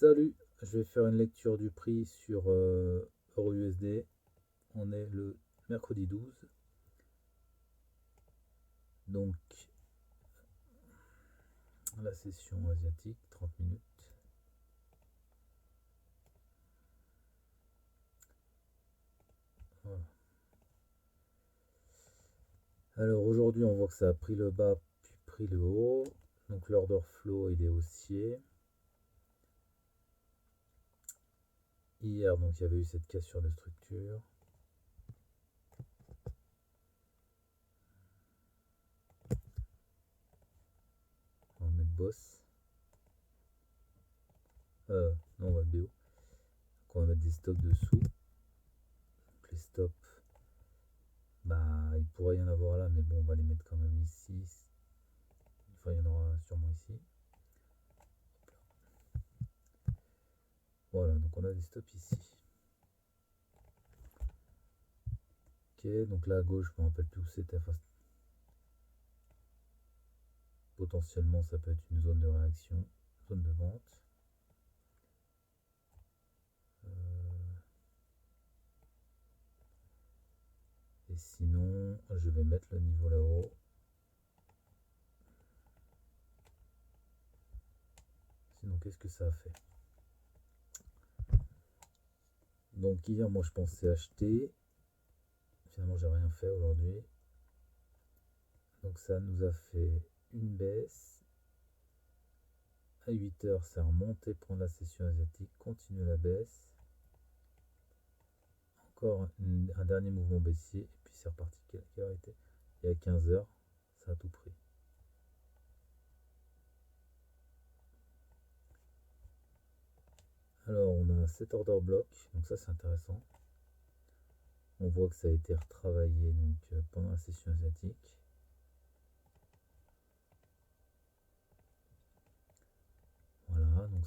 Salut, je vais faire une lecture du prix sur EURUSD. On est le mercredi 12. Donc, la session asiatique, 30 minutes. Voilà. Alors aujourd'hui, on voit que ça a pris le bas puis pris le haut. Donc l'order flow, il est haussier. Hier, donc il y avait eu cette cassure de structure. On va mettre boss. Non, on va mettre BO. Donc on va mettre des stops dessous. Donc les stops, bah, il pourrait y en avoir là, mais bon, on va les mettre quand même ici. Enfin, il y en aura sûrement ici. Voilà, donc on a des stops ici. Ok, donc là à gauche, je me rappelle plus où c'était. Enfin, potentiellement, ça peut être une zone de réaction, zone de vente. Et sinon, je vais mettre le niveau là-haut. Sinon, qu'est-ce que ça a fait? Donc hier, moi, je pensais acheter. Finalement, j'ai rien fait aujourd'hui. Donc ça nous a fait une baisse. À 8 heures, ça a remonté, prendre la session asiatique, continue la baisse. Encore un dernier mouvement baissier, et puis c'est reparti. Quelle heure était? Il y a 15 heures, ça a tout pris. Alors, on a 7 order block, donc ça c'est intéressant. On voit que ça a été retravaillé donc, pendant la session asiatique. Voilà, donc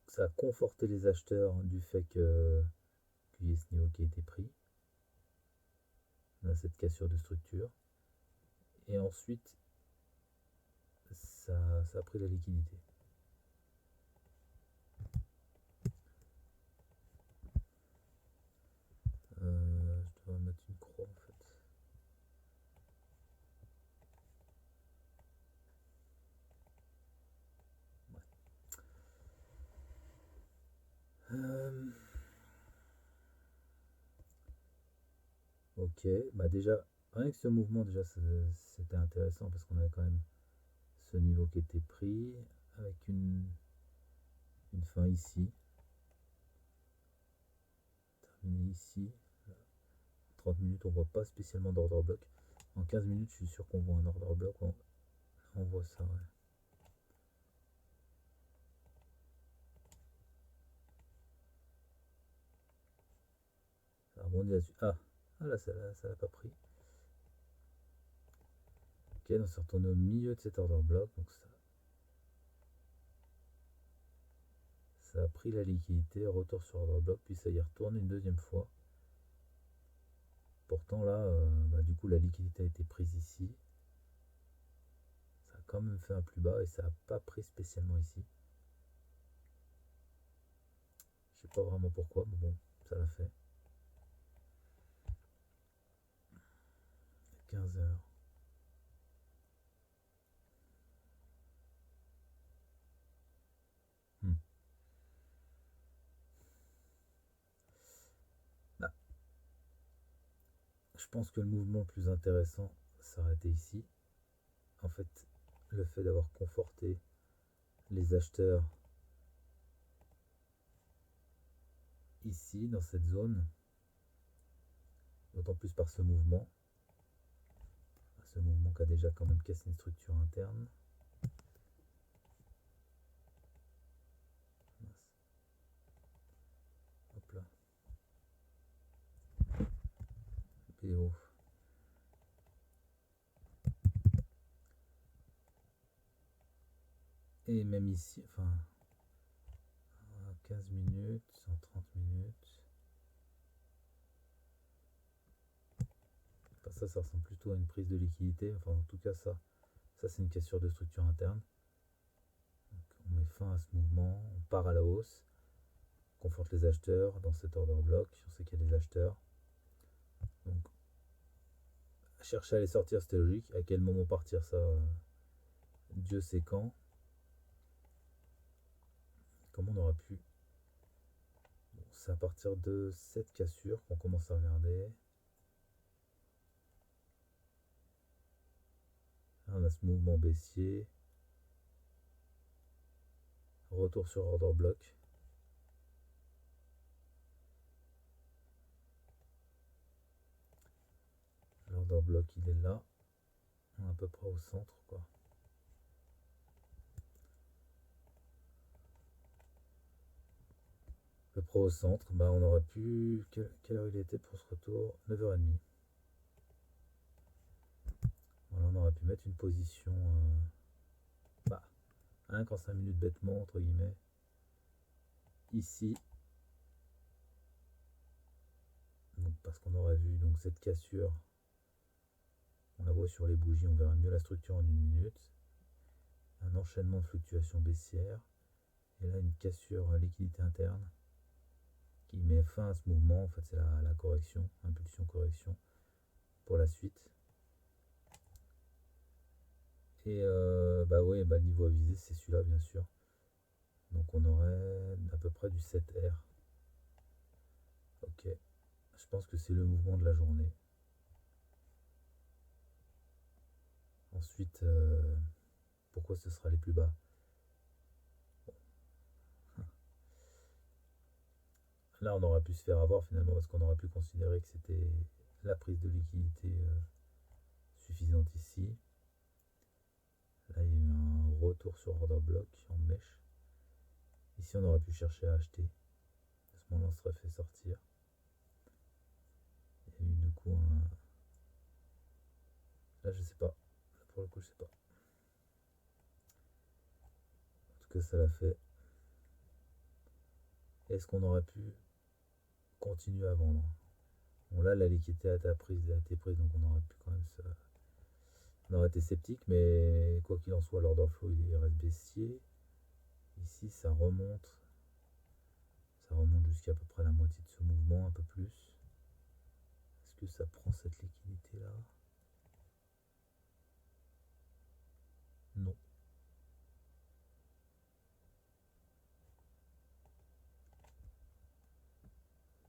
ça a conforté les acheteurs du fait qu'il y ait ce niveau qui a été pris. On a cette cassure de structure. Et ensuite, ça a pris la liquidité. Je dois mettre une croix en fait. Ouais. Ok, bah déjà, rien que ce mouvement, déjà, c'était intéressant parce qu'on avait quand même ce niveau qui était pris avec une fin ici, terminé ici. 30 minutes, on voit pas spécialement d'order block. En 15 minutes, je suis sûr qu'on voit un order block. On voit ça, ouais. Ça rebondit là-dessus. Là, ça l'a pas pris. Ok, donc c'est retourné au milieu de cet order block. Donc ça a pris la liquidité, retour sur order block, puis ça y retourne une deuxième fois. Pourtant là, bah, du coup la liquidité a été prise ici. Ça a quand même fait un plus bas et ça n'a pas pris spécialement ici. Je sais pas vraiment pourquoi, mais bon, ça l'a fait. 15 heures. Hmm. Bah, je pense que le mouvement le plus intéressant s'arrêtait ici. En fait, le fait d'avoir conforté les acheteurs ici, dans cette zone, d'autant plus par ce mouvement qui a déjà quand même cassé une structure interne. Hop là. PO. Et même ici, enfin, 15 minutes, 130 minutes. Enfin, ça ressemble plutôt à une prise de liquidité. Enfin, en tout cas, ça c'est une cassure de structure interne. Donc, on met fin à ce mouvement, on part à la hausse, on conforte les acheteurs dans cet order block, on sait qu'il y a des acheteurs. Donc, chercher à les sortir, c'était logique. À quel moment partir, ça, Dieu sait quand. Comment on aurait pu... Bon, c'est à partir de cette cassure qu'on commence à regarder. Là, on a ce mouvement baissier. Retour sur order block. L'order block, il est là. On est à peu près au centre, quoi. À peu près au centre. Bah, on aurait pu... Quelle heure il était pour ce retour? 9h30. Voilà, on aurait pu mettre une position... bah, 1 quand 5 minutes bêtement, entre guillemets. Ici. Donc, parce qu'on aurait vu donc, cette cassure. On la voit sur les bougies, on verra mieux la structure en 1 minute. Un enchaînement de fluctuations baissières. Et là, une cassure liquidité interne qui met fin à ce mouvement. En fait, c'est la correction, impulsion-correction pour la suite. Et bah oui, bah, le niveau à viser, c'est celui-là, bien sûr. Donc on aurait à peu près du 7R. Ok. Je pense que c'est le mouvement de la journée. Ensuite, pourquoi ce sera les plus bas? Là, on aurait pu se faire avoir finalement parce qu'on aurait pu considérer que c'était la prise de liquidité suffisante ici. Là, il y a eu un retour sur order block en mèche. Ici, on aurait pu chercher à acheter. À ce moment-là, on serait fait sortir. Il y a eu du coup un... Là, je sais pas. Là, pour le coup, je sais pas. En tout cas, ça l'a fait. Est-ce qu'on aurait pu continuer à vendre? Bon, là, la liquidité a été prise, donc on aurait pu quand même se... On aurait été sceptique, mais quoi qu'il en soit, l'order flow, il reste baissier. Ici, ça remonte. Ça remonte jusqu'à peu près la moitié de ce mouvement, un peu plus. Est-ce que ça prend cette liquidité-là? Non.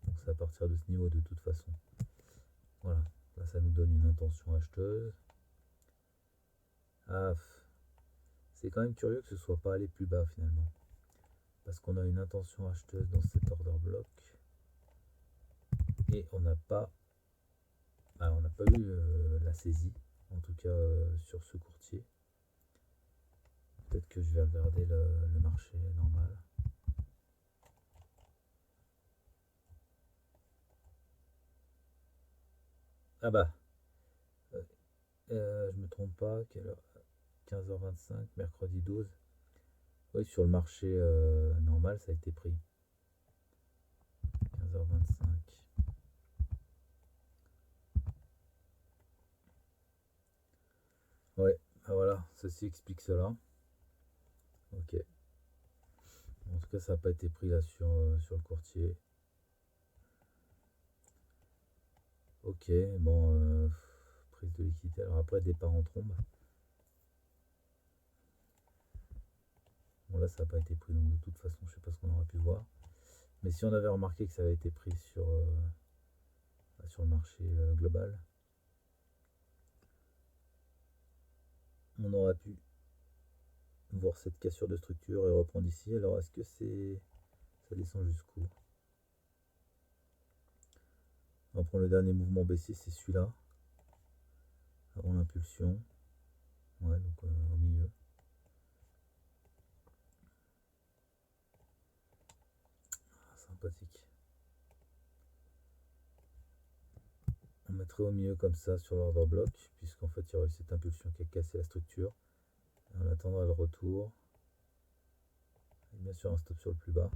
Donc c'est à partir de ce niveau de toute façon. Voilà. Là, ça nous donne une intention acheteuse. Ah, c'est quand même curieux que ce soit pas allé plus bas finalement. Parce qu'on a une intention acheteuse dans cet order block. Et on n'a pas... on n'a pas eu la saisie. En tout cas sur ce courtier. Peut-être que je vais regarder le marché normal. Ah bah, je me trompe pas, quelle heure? 15h25, mercredi 12. Oui, sur le marché normal, ça a été pris. 15h25. Ouais, bah voilà, ceci explique cela. Ok. En tout cas, ça n'a pas été pris là sur le courtier. Ok, bon, prise de liquidité. Alors après, départ en trombe. Bon, là, ça n'a pas été pris, donc de toute façon, je sais pas ce qu'on aurait pu voir. Mais si on avait remarqué que ça avait été pris sur le marché global, on aurait pu voir cette cassure de structure et reprendre ici. Alors, est-ce que ça descend jusqu'où? On prend le dernier mouvement baissier, c'est celui-là, avant l'impulsion. Ouais, donc au milieu. Ah, sympathique. On mettrait au milieu comme ça sur l'ordre bloc, puisqu'en fait il y aurait cette impulsion qui a cassé la structure. Et on attendra le retour. Et bien sûr un stop sur le plus bas.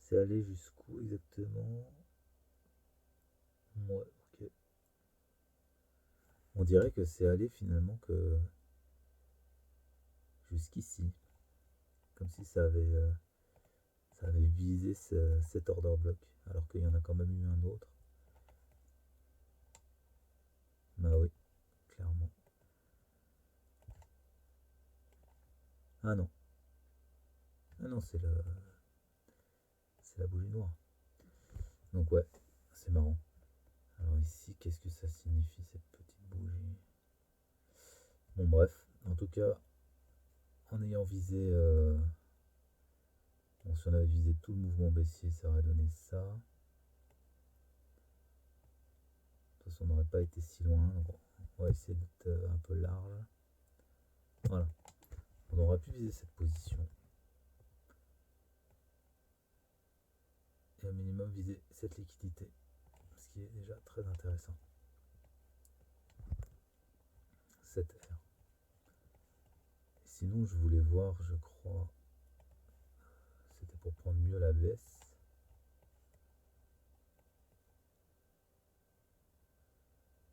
C'est allé jusqu'où exactement? Ouais, ok. On dirait que c'est allé finalement que plus qu'ici, comme si ça avait visé cet order block, alors qu'il y en a quand même eu un autre. Bah oui, clairement. Ah non. Ah non, c'est la bougie noire. Donc ouais, c'est marrant. Alors ici, qu'est-ce que ça signifie cette petite bougie? Bon bref, en tout cas, en ayant visé... bon, si on avait visé tout le mouvement baissier, ça aurait donné ça. De toute façon, on n'aurait pas été si loin. Donc on va essayer d'être un peu large. Voilà. On aurait pu viser cette position. Et au minimum viser cette liquidité. Ce qui est déjà très intéressant. Cette R. Sinon, je voulais voir, je crois, c'était pour prendre mieux la baisse.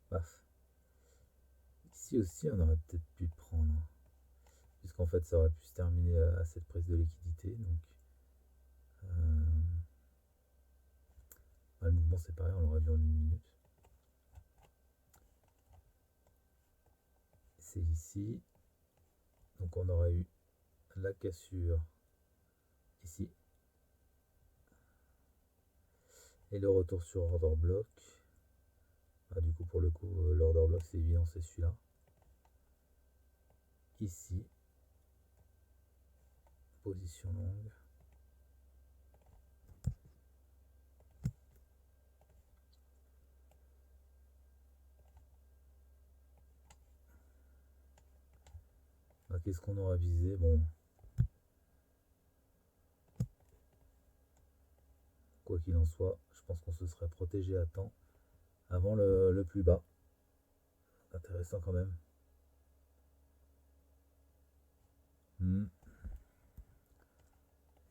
Paf. Ici aussi, on aurait peut-être pu prendre, puisqu'en fait, ça aurait pu se terminer à cette prise de liquidité. Donc, le mouvement, c'est pareil, on l'aurait vu en 1 minute. C'est ici. Donc, on aurait eu la cassure ici. Et le retour sur order block. Ah, du coup, pour le coup, l'order block, c'est évident, c'est celui-là. Ici. Position longue. Ah, qu'est-ce qu'on aura visé? Bon. Quoi qu'il en soit, je pense qu'on se serait protégé à temps avant le plus bas. Intéressant quand même.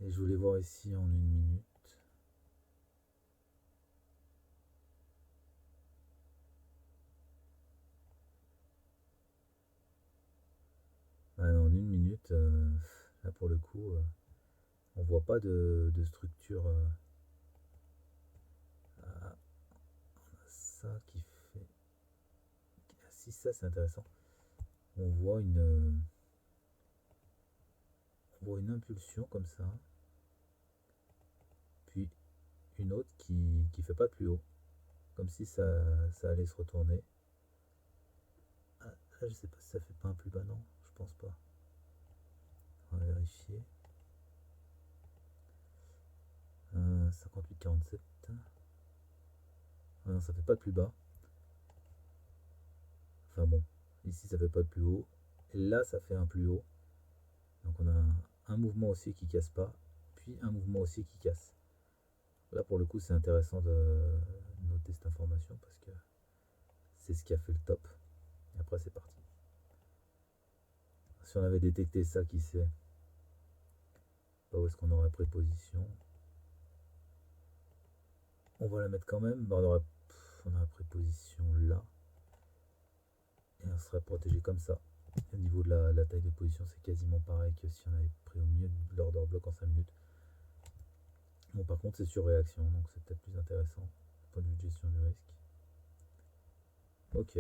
Et je voulais voir ici en 1 minute. Ah non, en 1 minute, là pour le coup, on voit pas de structure. Ah, on a ça qui fait. Ah, si, ça c'est intéressant. On voit une impulsion comme ça, puis une autre qui fait pas de plus haut, comme si ça allait se retourner. Ah, là, je sais pas si ça fait pas un plus bas, non, je pense pas. On va vérifier. 58,47. Ah non, ça fait pas de plus bas. Enfin bon, ici ça fait pas de plus haut. Et là, ça fait un plus haut. Donc on a un mouvement haussier qui casse pas, puis un mouvement haussier qui casse. Là, pour le coup, c'est intéressant de noter cette information parce que c'est ce qui a fait le top. Et après, c'est parti. Si on avait détecté ça, qui sait pas où est-ce qu'on aurait pris position. On va la mettre quand même. Bah, on aurait pris position là. Et on serait protégé comme ça. Au niveau de la taille de position, c'est quasiment pareil que si on avait pris au milieu de l'order block en 5 minutes. Bon, par contre, c'est sur réaction, donc c'est peut-être plus intéressant, du point de vue de gestion du risque. Ok.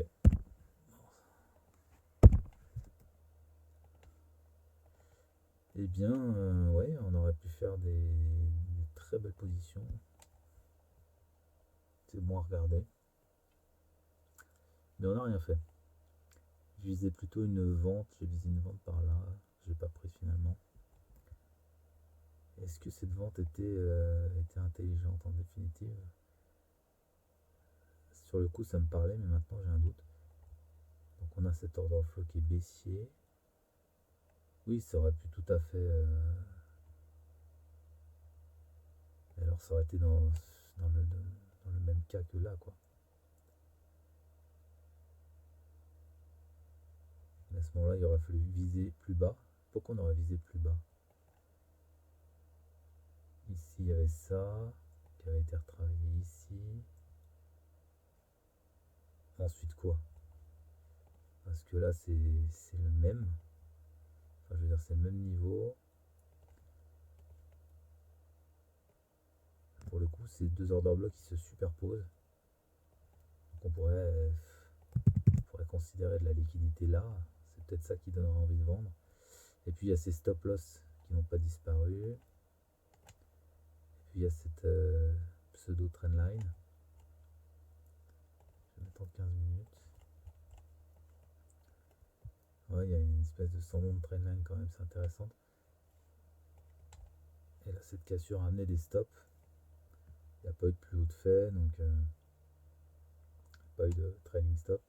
Eh bien, ouais, on aurait pu faire des très belles positions. C'est bon à regarder. Mais on n'a rien fait. Je visais plutôt une vente, j'ai visé une vente par là, j'ai pas pris finalement. Est-ce que cette vente était intelligente en définitive? Sur le coup, ça me parlait, mais maintenant j'ai un doute. Donc on a cet order flow qui est baissier. Oui, ça aurait pu tout à fait... alors ça aurait été dans le même cas que là, quoi. Mais à ce moment-là, il aurait fallu viser plus bas. Pourquoi on aurait visé plus bas? Ici, il y avait ça qui avait été retravaillé ici. Ensuite quoi? Parce que là, c'est le même. Enfin, je veux dire, c'est le même niveau. Pour le coup, c'est deux order blocks qui se superposent. Donc on pourrait considérer de la liquidité là. C'est peut-être ça qui donnera envie de vendre. Et puis il y a ces stop loss qui n'ont pas disparu. Et puis il y a cette pseudo trendline. Je vais mettre en 15 minutes. Ouais, il y a une espèce de sans-long de trendline quand même, c'est intéressant. Et là, cette cassure a amené des stops. Il n'y a pas eu de plus haut de fait, donc pas eu de trailing stop.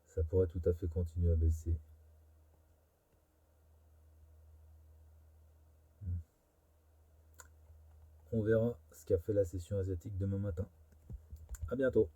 Ça pourrait tout à fait continuer à baisser. On verra ce qu'a fait la session asiatique demain matin. À bientôt.